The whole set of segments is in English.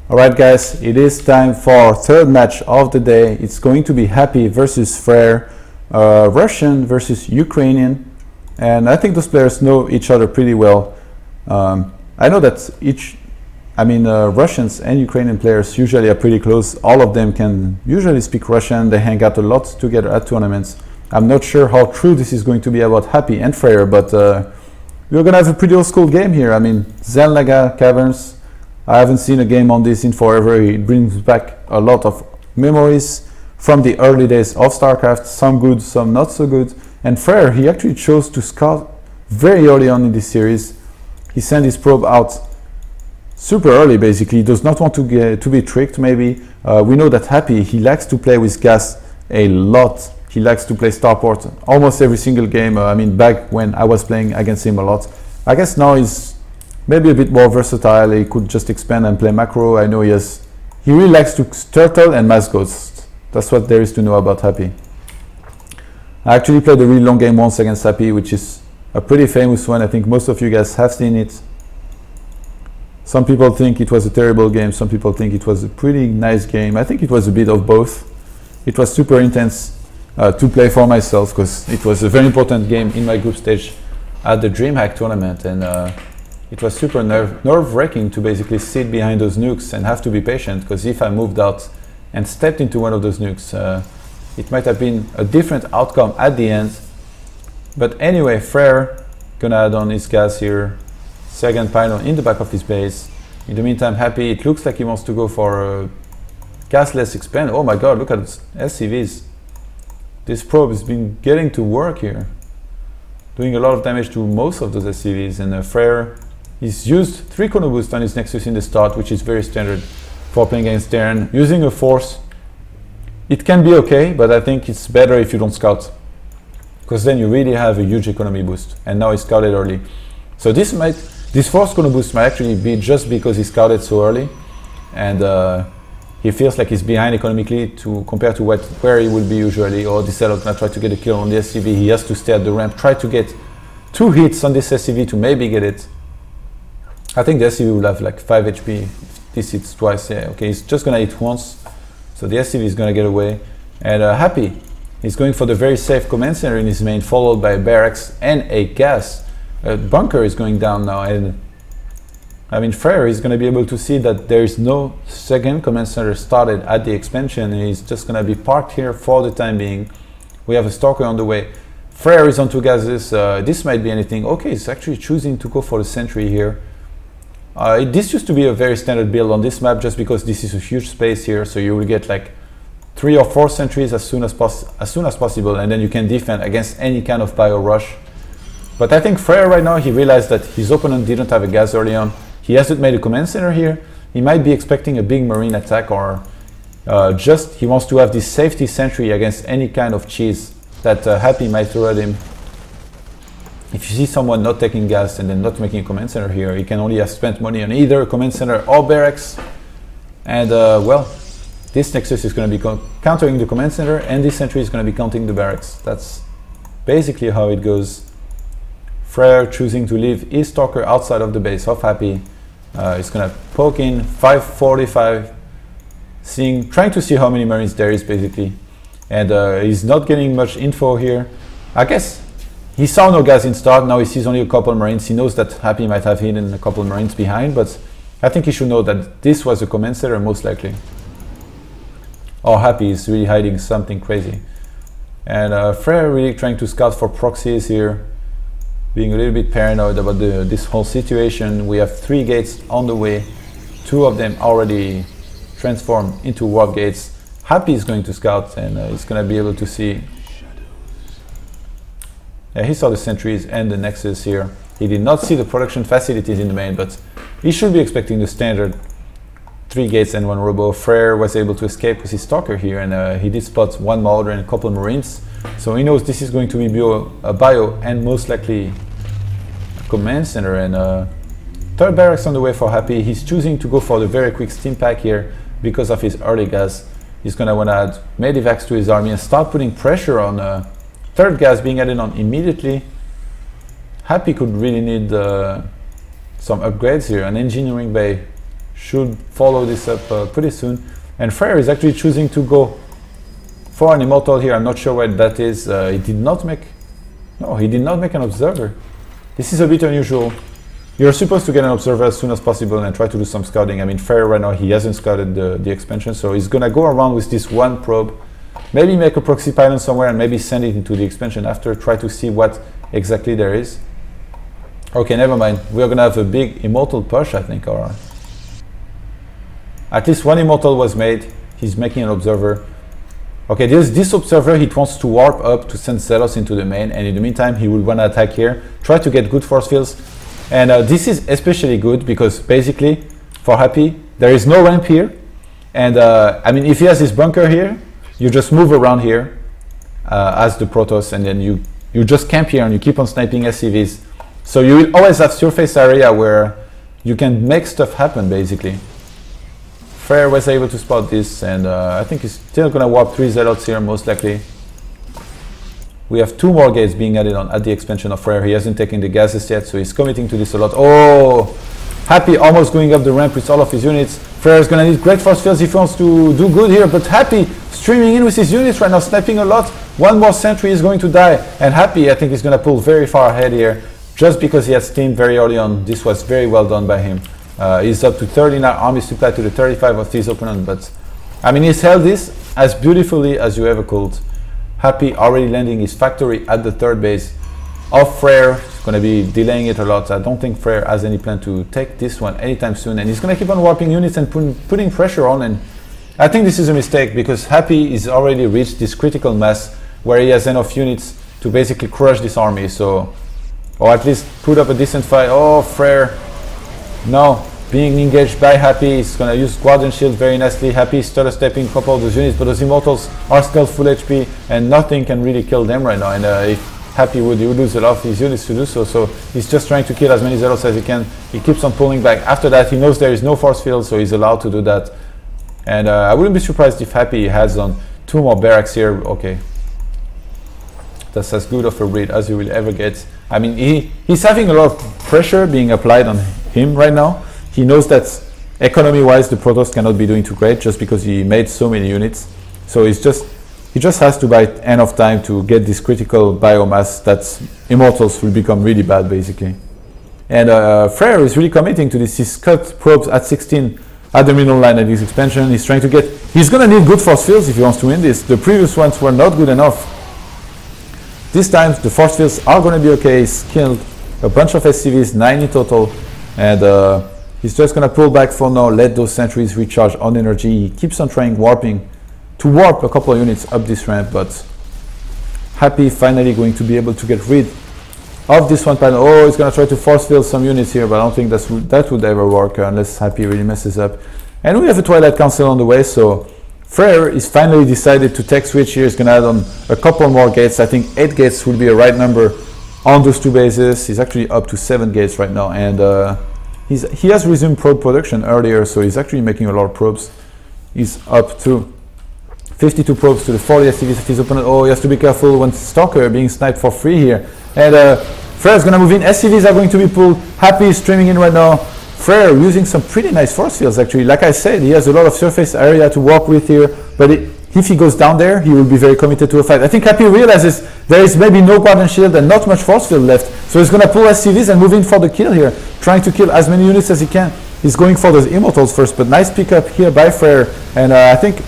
Alright guys, it is time for our third match of the day. It's going to be Happy versus Fraer, Russian versus Ukrainian, and I think those players know each other pretty well. I know that Russians and Ukrainian players usually are pretty close. All of them can usually speak Russian. They hang out a lot together at tournaments. I'm not sure how true this is going to be about Happy and Fraer, but we're going to have a pretty old school game here. I mean, Xelnaga, Caverns. I haven't seen a game on this in forever. It brings back a lot of memories from the early days of StarCraft, some good, some not so good. And Fraer, he actually chose to scout very early on in this series. He sent his probe out super early, basically. He does not want to be tricked, maybe. We know that Happy, he likes to play with gas a lot. He likes to play starport almost every single game. Back when I was playing against him a lot. I guess now he's maybe a bit more versatile. He could just expand and play macro. I know he really likes to turtle and mass ghost. That's what there is to know about Happy. I actually played a really long game once against Happy, which is a pretty famous one. I think most of you guys have seen it. Some people think it was a terrible game. Some people think it was a pretty nice game. I think it was a bit of both. It was super intense to play for myself because it was a very important game in my group stage at the DreamHack tournament, and it was super nerve-wracking to basically sit behind those nukes and have to be patient, because if I moved out and stepped into one of those nukes, it might have been a different outcome at the end. But anyway, Fraer gonna add on his gas here, second pylon in the back of his base. In the meantime, Happy, it looks like he wants to go for a gasless expand. Oh my god, look at SCVs. This probe has been getting to work here, doing a lot of damage to most of those SCVs, and Fraer, he's used 3 chrono boost on his Nexus in the start, which is very standard for playing against Darren. Using a force, it can be okay, but I think it's better if you don't scout, because then you really have a huge economy boost. And now he scouted early, so this force chrono boost might actually be just because he scouted so early, and he feels like he's behind economically compared to where he would be usually. Or this setup gonna try to get a kill on the SCV. He has to stay at the ramp, try to get 2 hits on this SCV to maybe get it. I think the SCV will have like 5 HP if this hits twice. Yeah, okay, he's just gonna hit once, so the SCV is gonna get away. And Happy, he's going for the very safe command center in his main, followed by barracks and a gas. Bunker is going down now, and Fraer is gonna be able to see that there is no second command center started at the expansion, and he's just gonna be parked here for the time being. We have a stalker on the way. Fraer is on 2 gases. This might be anything. Okay, he's actually choosing to go for the sentry here. This used to be a very standard build on this map, just because this is a huge space here, so you will get like 3 or 4 sentries as soon as possible, and then you can defend against any kind of bio rush. But I think Fraer right now, he realized that his opponent didn't have a gas early on. He hasn't made a command center here. He might be expecting a big marine attack, or just he wants to have this safety sentry against any kind of cheese that Happy might throw at him. If you see someone not taking gas and then not making a command center here, he can only have spent money on either a command center or barracks. And well, this Nexus is going to be countering the command center, and this sentry is going to be counting the barracks. That's basically how it goes. Fraer choosing to leave his stalker outside of the base of Happy. He's going to poke in 545, trying to see how many marines there is basically. And he's not getting much info here. I guess he saw no gas in start, now he sees only a couple marines. He knows that Happy might have hidden a couple marines behind, but I think he should know that this was a command center most likely. Or Happy is really hiding something crazy. And Fraer really trying to scout for proxies here, being a little bit paranoid about this whole situation. We have 3 gates on the way, 2 of them already transformed into warp gates. Happy is going to scout, and he's going to be able to see. Yeah, he saw the sentries and the Nexus here. He did not see the production facilities in the main, but he should be expecting the standard 3 gates and 1 robo. Fraer was able to escape with his stalker here, and he did spot 1 Marauder and a couple marines. So he knows this is going to be a bio and most likely a command center. And 3rd barracks on the way for Happy. He's choosing to go for the very quick steam pack here because of his early gas. He's going to want to add medivacs to his army and start putting pressure on 3rd gas being added on immediately. Happy could really need some upgrades here. An engineering bay should follow this up pretty soon. And Fraer is actually choosing to go for an immortal here. I'm not sure what that is. He did not make an observer. This is a bit unusual. You're supposed to get an observer as soon as possible and try to do some scouting. I mean, Fraer right now, he hasn't scouted the expansion, so he's gonna go around with this one probe, maybe make a proxy pylon somewhere and maybe send it into the expansion after, try to see what exactly there is. Okay, never mind. We're gonna have a big immortal push, I think, or at least one immortal was made. He's making an observer. Okay, this observer, he wants to warp up to send Zealots into the main, and in the meantime, he will wanna attack here, try to get good force fields. And this is especially good because basically, for Happy, there is no ramp here. And I mean, if he has his bunker here, you just move around here as the Protoss, and then you just camp here and you keep on sniping SCVs. So you will always have surface area where you can make stuff happen, basically. Fraer was able to spot this, and I think he's still going to warp 3 Zealots here, most likely. We have 2 more gates being added on at the expansion of Fraer. He hasn't taken the gases yet, so he's committing to this a lot. Oh! Happy almost going up the ramp with all of his units. Fraer is going to need great force fields if he wants to do good here, but Happy streaming in with his units right now, sniping a lot. One more sentry is going to die, and Happy, I think, is going to pull very far ahead here, just because he had steam very early on. This was very well done by him. He's up to 39 army supply to the 35 of his opponent, but I mean, he's held this as beautifully as you ever could. Happy already landing his factory at the 3rd base of Fraer. He's going to be delaying it a lot. I don't think Fraer has any plan to take this one anytime soon, and he's going to keep on warping units and putting pressure on. And I think this is a mistake because Happy is already reached this critical mass where he has enough units to basically crush this army, so, or at least put up a decent fight. Oh, Fraer, no, being engaged by Happy. He's going to use Guardian Shield very nicely. Happy is stutter stepping a couple of those units, but those Immortals are still full HP and nothing can really kill them right now. And if Happy would, he would lose a lot of his units to do so. So he's just trying to kill as many Zealots as he can. He keeps on pulling back. After that, he knows there is no force field, so he's allowed to do that. And I wouldn't be surprised if Happy has on 2 more barracks here. Okay, that's as good of a read as you will ever get. I mean, he's having a lot of pressure being applied on him right now. He knows that economy-wise, the Protoss cannot be doing too great just because he made so many units. So he just has to buy enough time to get this critical biomass that Immortals will become really bad, basically. And Fraer is really committing to this. He's cut probes at 16 at the middle line at this expansion. He's trying to get... He's going to need good force fields if he wants to win this. The previous ones were not good enough. This time, the force fields are going to be okay. He's killed a bunch of SCVs, 9 in total. And he's just going to pull back for now, let those sentries recharge on energy. He keeps on trying to warp a couple of units up this ramp, but Happy finally going to be able to get rid of this one panel. Oh, he's going to try to force field some units here, but I don't think that would ever work unless Happy really messes up. And we have a Twilight Council on the way, so Fraer is finally decided to tech switch here. He's going to add on a couple more gates. I think 8 gates would be a right number on those 2 bases. He's actually up to 7 gates right now, and he has resumed probe production earlier, so he's actually making a lot of probes. He's up to 52 probes to the 40 SCVs of his opponent. Oh, he has to be careful when Stalker being sniped for free here. And Fraer is going to move in. SCVs are going to be pulled. Happy is streaming in right now. Fraer using some pretty nice force fields, actually. Like I said, he has a lot of surface area to work with here, but if he goes down there, he will be very committed to a fight. I think Happy realizes there is maybe no Guardian Shield and not much force field left, so he's going to pull SCVs and move in for the kill here, trying to kill as many units as he can. He's going for those Immortals first, but nice pickup here by Fraer. And I think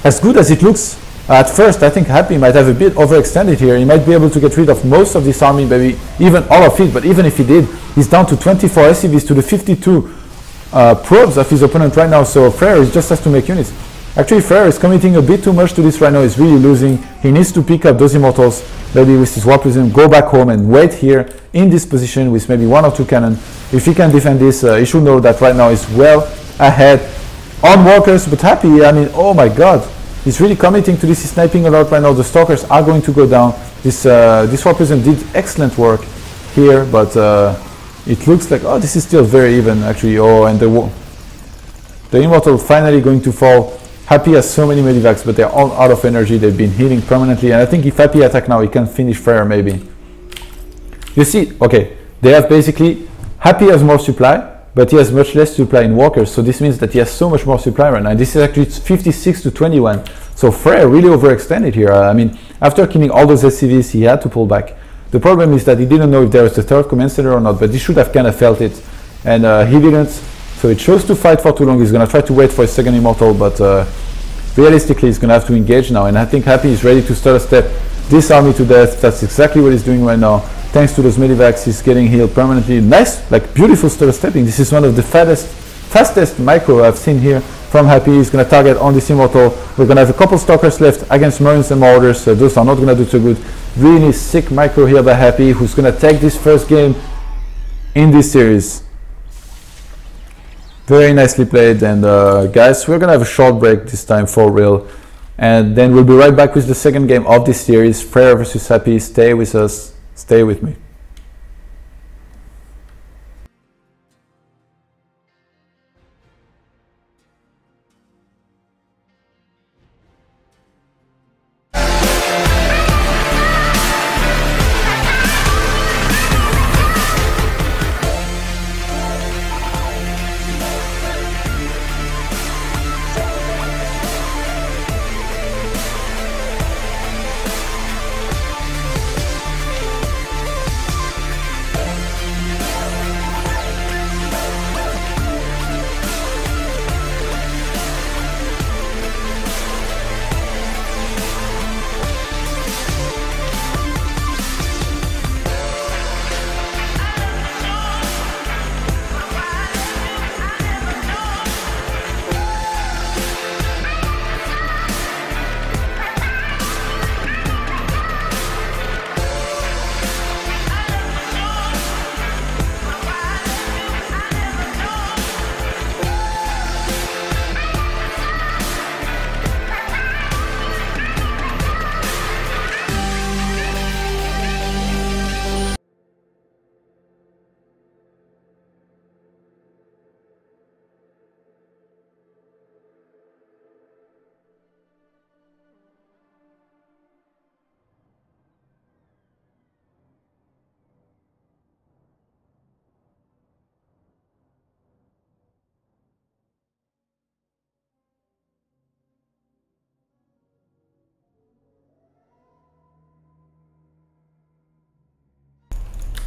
as good as it looks at first, I think Happy might have a bit overextended here. He might be able to get rid of most of this army, maybe even all of it, but even if he did, he's down to 24 SCVs to the 52 probes of his opponent right now, so Fraer just has to make units. Actually, Fraer is committing a bit too much to this right now. He's really losing. He needs to pick up those Immortals, maybe with his Warp Prism, go back home and wait here in this position with maybe 1 or 2 cannon. If he can defend this, he should know that right now he's well ahead on workers, but Happy, I mean, oh my god, he's really committing to this. He's sniping a lot right now. The Stalkers are going to go down. This Warp Prism did excellent work here, but it looks like, oh, this is still very even, actually. Oh, and the Immortal finally going to fall. Happy has so many medivacs, but they're all out of energy. They've been healing permanently, and I think if Happy attack now, he can finish Fraer maybe. You see, okay, they have basically, Happy has more supply, but he has much less supply in walkers, so this means that he has so much more supply right now. This is actually 56 to 21, so Fraer really overextended here. I mean, after killing all those SCVs, he had to pull back. The problem is that he didn't know if there was a third command center or not, but he should have kind of felt it, and he didn't, so he chose to fight for too long. He's going to try to wait for his second immortal, but realistically he's going to have to engage now, and I think Happy is ready to start a step this army to death. That's exactly what he's doing right now. Thanks to those medivacs, he's getting healed permanently. Nice, like beautiful stutter stepping. This is one of the fastest micro I've seen here from Happy. He's going to target on this immortal. We're going to have a couple stalkers left against Marines and Marauders. Those are not going to do so good. Really sick micro here by Happy, who's going to take this first game in this series. Very nicely played, and guys, we're going to have a short break this time for real. And then we'll be right back with the second game of this series, Fraer versus Happy. Stay with us, stay with me.